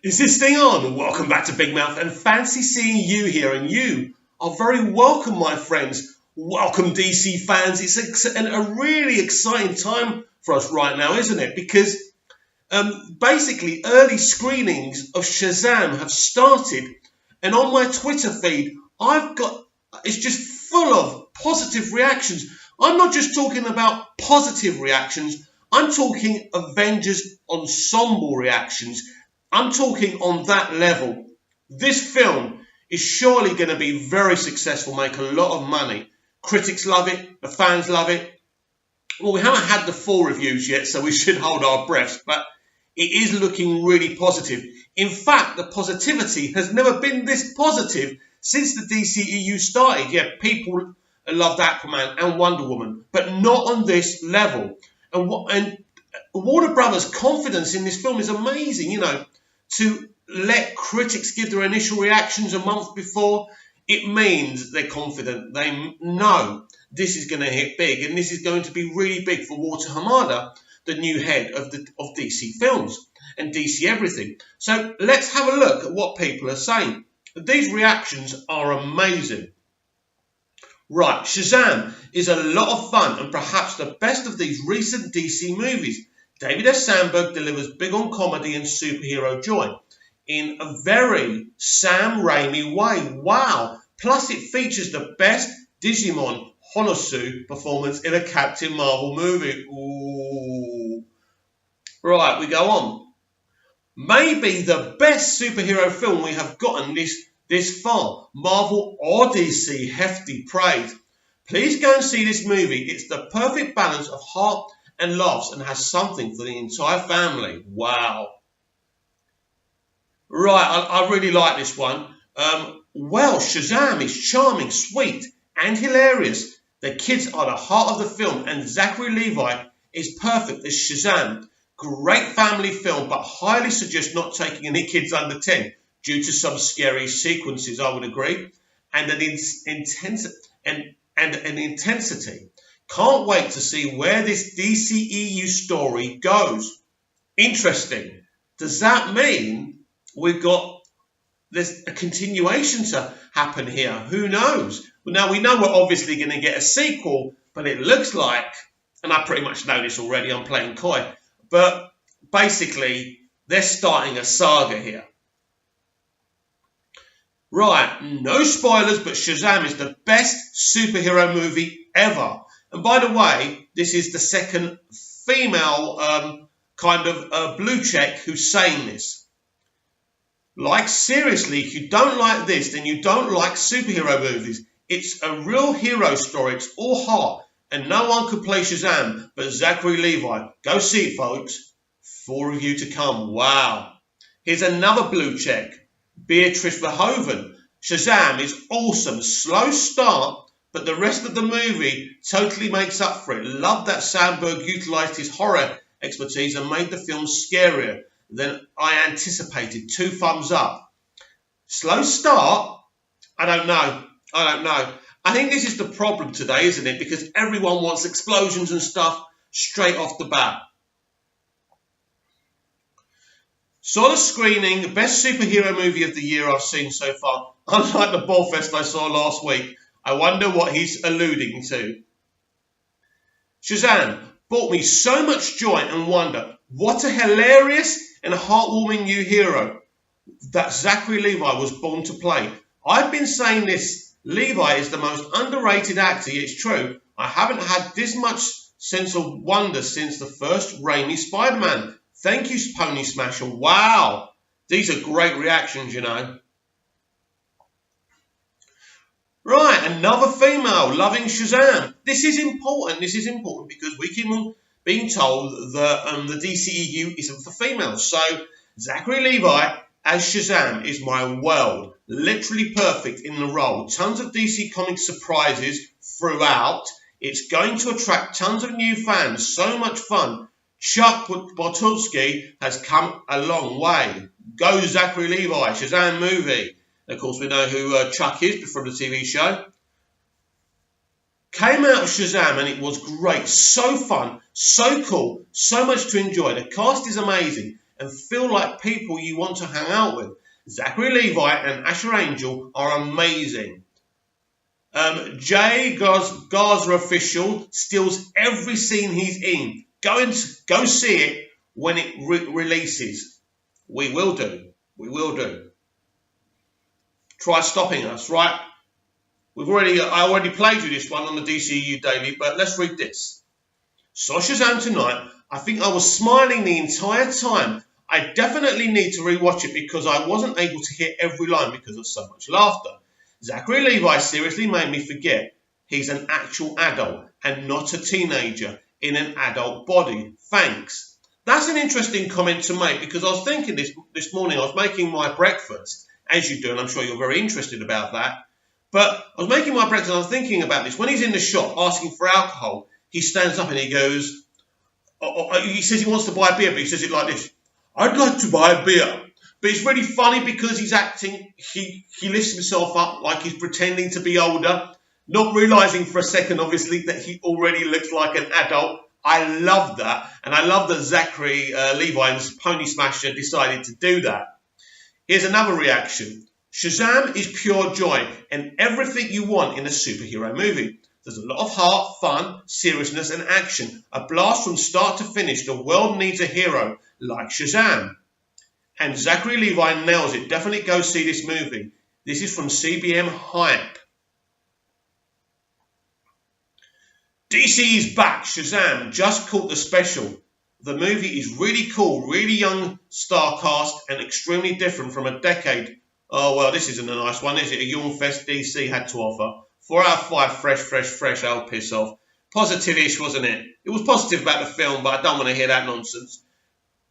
Is this thing on? Welcome back to Big Mouth and fancy seeing you here, and you are very welcome, my friends. Welcome, DC fans. It's a really exciting time for us right now, isn't it? Because basically early screenings of Shazam have started, and on my Twitter feed, it's just full of positive reactions. I'm not just talking about positive reactions, I'm talking Avengers ensemble reactions. I'm talking on that level. This film is surely going to be very successful, make a lot of money. Critics love it, the fans love it. Well, we haven't had the full reviews yet, so we should hold our breaths, but it is looking really positive. In fact, the positivity has never been this positive since the DCEU started. Yeah, people loved Aquaman and Wonder Woman, but not on this level. And Warner Brothers' confidence in this film is amazing, to let critics give their initial reactions a month before. It means they're confident. They know this is going to hit big, and this is going to be really big for Walter Hamada, the new head of DC Films and DC Everything. So let's have a look at what people are saying. These reactions are amazing. Right, Shazam is a lot of fun and perhaps the best of these recent DC movies. David S. Sandberg delivers big on comedy and superhero joy in a very Sam Raimi way. Wow! Plus it features the best Digimon Holosu performance in a Captain Marvel movie. Ooh. Right, we go on. Maybe the best superhero film we have gotten this far. Marvel or DC, hefty praise. Please go and see this movie. It's the perfect balance of heart and laughs and has something for the entire family. Wow. Right, I really like this one. Well, Shazam is charming, sweet, and hilarious. The kids are the heart of the film, and Zachary Levi is perfect as Shazam. Great family film, but highly suggest not taking any kids under 10 due to some scary sequences, I would agree, and an intensity. Can't wait to see where this DCEU story goes. Interesting. Does that mean there's a continuation to happen here? Who knows? Well, now we know we're obviously going to get a sequel, but it looks like, and I pretty much know this already, I'm playing coy, but basically they're starting a saga here. Right, no spoilers, but Shazam is the best superhero movie ever. And by the way, this is the second female blue check who's saying this. Like, seriously, if you don't like this, then you don't like superhero movies. It's a real hero story. It's all heart. And no one could play Shazam but Zachary Levi. Go see it, folks. Full review to come. Wow. Here's another blue check. Beatrice Verhoeven. Shazam is awesome. Slow start, but the rest of the movie totally makes up for it. Love that Sandberg utilised his horror expertise and made the film scarier than I anticipated. 2 thumbs up. Slow start? I don't know. I think this is the problem today, isn't it? Because everyone wants explosions and stuff straight off the bat. Saw the screening, the best superhero movie of the year I've seen so far. Unlike the Ballfest I saw last week. I wonder what he's alluding to. Shazam brought me so much joy and wonder. What a hilarious and heartwarming new hero that Zachary Levi was born to play. I've been saying this. Levi is the most underrated actor. It's true. I haven't had this much sense of wonder since the first Raimi Spider-Man. Thank you, Pony Smasher. Wow. These are great reactions, Right, another female loving Shazam. This is important because we keep on being told that the DCEU isn't for females. So Zachary Levi as Shazam is my world. Literally perfect in the role. Tons of DC Comics surprises throughout. It's going to attract tons of new fans. So much fun. Chuck Bartulski has come a long way. Go Zachary Levi, Shazam movie. And of course, we know who Chuck is from the TV show. Came out of Shazam and it was great. So fun, so cool, so much to enjoy. The cast is amazing. and feel like people you want to hang out with. Zachary Levi and Asher Angel are amazing. Jay Garza official steals every scene he's in. Go see it when it releases. We will do. We will do. Try stopping us, right? I already played you this one on the DCU Daily, but let's read this. Saw Shazam tonight. I think I was smiling the entire time. I definitely need to rewatch it because I wasn't able to hear every line because of so much laughter. Zachary Levi seriously made me forget he's an actual adult and not a teenager in an adult body. Thanks. That's an interesting comment to make because I was thinking this morning, I was making my breakfast, as you do, and I'm sure you're very interested about that. But I was making my breakfast and I was thinking about this. When he's in the shop asking for alcohol, he stands up and he goes, he says he wants to buy a beer, but he says it like this. I'd like to buy a beer. But it's really funny because he's acting, he lifts himself up like he's pretending to be older, not realising for a second, obviously, that he already looks like an adult. I love that. And I love that Zachary Levi and Pony Smasher decided to do that. Here's another reaction. Shazam is pure joy and everything you want in a superhero movie. There's a lot of heart, fun, seriousness and action. A blast from start to finish. The world needs a hero like Shazam. And Zachary Levi nails it. Definitely go see this movie. This is from CBM Hype. DC is back. Shazam just caught the special. The movie is really cool, really young star cast and extremely different from a decade. Oh, well, this isn't a nice one, is it? A Yawn Fest DC had to offer. 4 out of 5, fresh, oh, piss off. Positive-ish, wasn't it? It was positive about the film, but I don't want to hear that nonsense.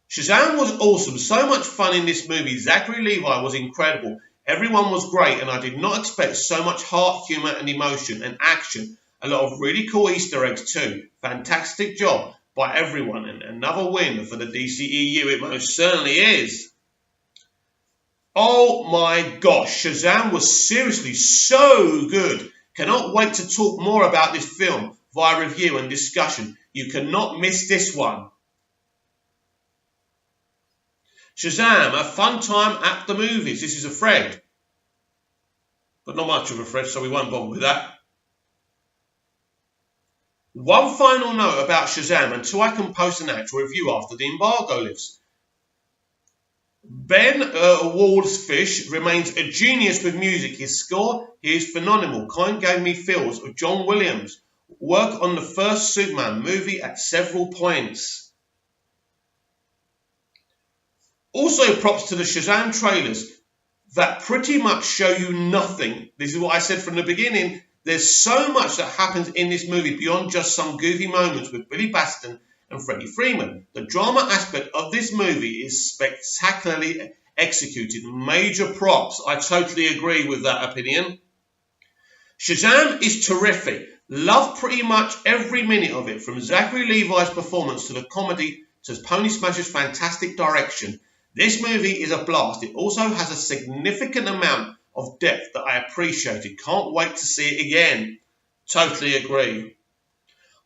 Shazam was awesome. So much fun in this movie. Zachary Levi was incredible. Everyone was great, and I did not expect so much heart, humour, and emotion and action. A lot of really cool Easter eggs too. Fantastic job by everyone, and another win for the DCEU. It most certainly is. Oh my gosh, Shazam was seriously so good. Cannot wait to talk more about this film via review and discussion. You cannot miss this one. Shazam, a fun time at the movies. This is a Fred. But not much of a Fred, so we won't bother with that. One final note about Shazam until I can post an actual review after the embargo lifts. Ben Waldfish remains a genius with music. His score is phenomenal. Kind gave me feels of John Williams' work on the first Superman movie at several points. Also props to the Shazam trailers that pretty much show you nothing. This is what I said from the beginning. There's so much that happens in this movie beyond just some goofy moments with Billy Batson and Freddie Freeman. The drama aspect of this movie is spectacularly executed. Major props. I totally agree with that opinion. Shazam is terrific. Love pretty much every minute of it, from Zachary Levi's performance to the comedy to Pony Smasher's fantastic direction. This movie is a blast. It also has a significant amount of depth that I appreciated. Can't wait to see it again. Totally agree.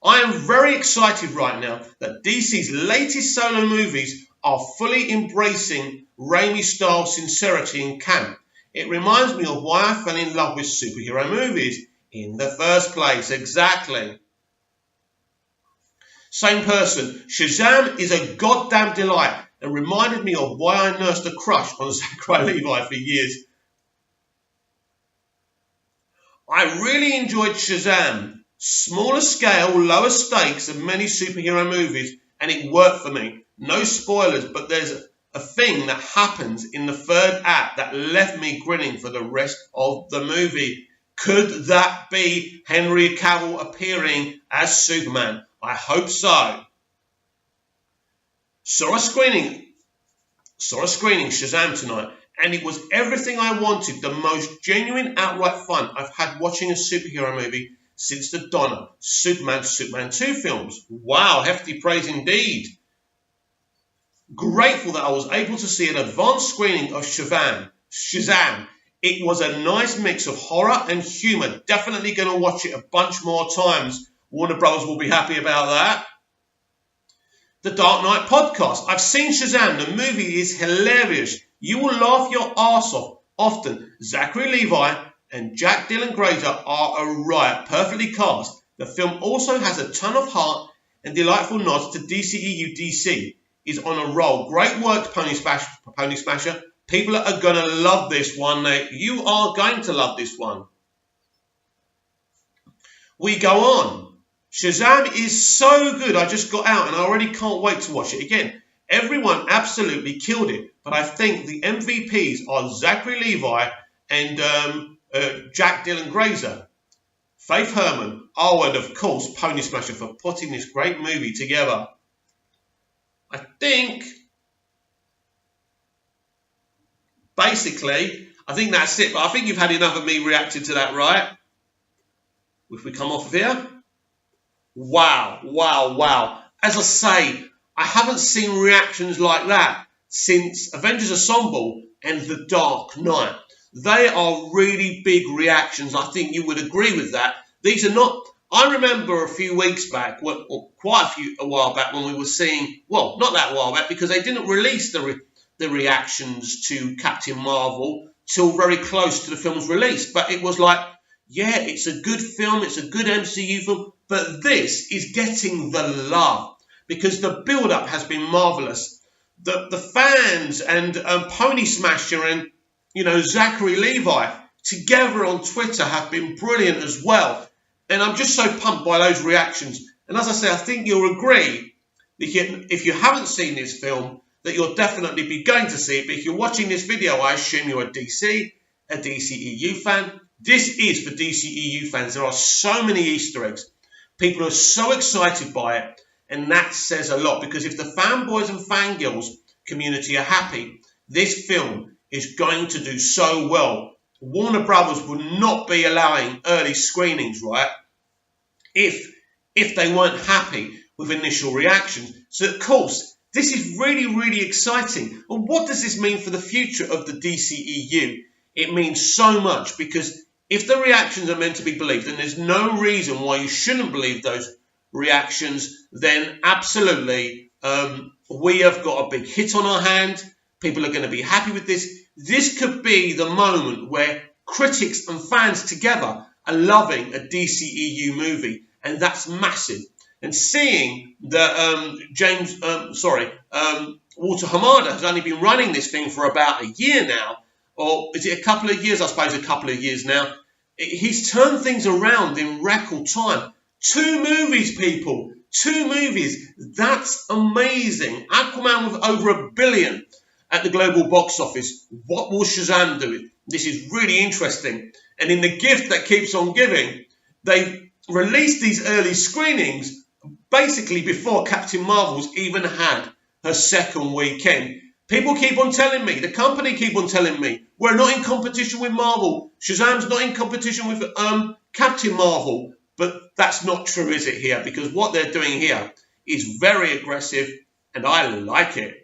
I am very excited right now that DC's latest solo movies are fully embracing Raimi-style sincerity and camp. It reminds me of why I fell in love with superhero movies in the first place. Exactly. Same person. Shazam is a goddamn delight and reminded me of why I nursed a crush on Zachary Levi for years. I really enjoyed Shazam. Smaller scale, lower stakes than many superhero movies, and it worked for me. No spoilers, but there's a thing that happens in the third act that left me grinning for the rest of the movie. Could that be Henry Cavill appearing as Superman? I hope so. Saw a screening Shazam tonight, and it was everything I wanted. The most genuine, outright fun I've had watching a superhero movie since the Donner Superman 2 films. Wow, hefty praise indeed. Grateful that I was able to see an advanced screening of Shazam. It was a nice mix of horror and humour. Definitely going to watch it a bunch more times. Warner Bros. Will be happy about that. the Dark Knight podcast. I've seen Shazam. The movie is hilarious. You will laugh your arse off often. Zachary Levi and Jack Dylan Grazer are a riot, perfectly cast. The film also has a ton of heart and delightful nods to DCEU. DC is on a roll. Great work, Pony Smasher. People are going to love this one. You are going to love this one. We go on. Shazam is so good. I just got out and I already can't wait to watch it again. Everyone absolutely killed it. But I think the MVPs are Zachary Levi and Jack Dylan Grazer. Faith Herman. Oh, and of course, Pony Smasher for putting this great movie together. I think that's it. But I think you've had enough of me reacting to that, right? If we come off of here. Wow. As I say, I haven't seen reactions like that since Avengers Assemble and The Dark Knight. They are really big reactions. I think you would agree with that. These are not... I remember a few weeks back, or a while back, when we were seeing... Well, not that while back, because they didn't release the reactions to Captain Marvel till very close to the film's release. But it was like, yeah, it's a good film, it's a good MCU film, but this is getting the love because the build-up has been marvellous. The fans and Pony Smasher and, Zachary Levi together on Twitter have been brilliant as well. And I'm just so pumped by those reactions. And as I say, I think you'll agree that if you haven't seen this film, that you'll definitely be going to see it. But if you're watching this video, I assume you're a DCEU fan. This is for DCEU fans. There are so many Easter eggs. People are so excited by it. And that says a lot. Because if the fanboys and fangirls community are happy, this film is going to do so well. Warner Brothers would not be allowing early screenings, right? If they weren't happy with initial reactions. So, of course, this is really, really exciting. And what does this mean for the future of the DCEU? It means so much because if the reactions are meant to be believed, and there's no reason why you shouldn't believe those reactions, then absolutely we have got a big hit on our hand. People are going to be happy with this. This could be the moment where critics and fans together are loving a DCEU movie, and that's massive. And seeing that Walter Hamada has only been running this thing for about a year now, or is it a couple of years? I suppose a couple of years now. He's turned things around in record time. 2 movies, people. 2 movies. That's amazing. Aquaman with over $1 billion at the global box office. What will Shazam do? This is really interesting. And in the gift that keeps on giving, they released these early screenings basically before Captain Marvel's even had her second weekend. People keep on telling me, the company keep on telling me, we're not in competition with Marvel. Shazam's not in competition with Captain Marvel. But that's not true, is it, here? Because what they're doing here is very aggressive, and I like it.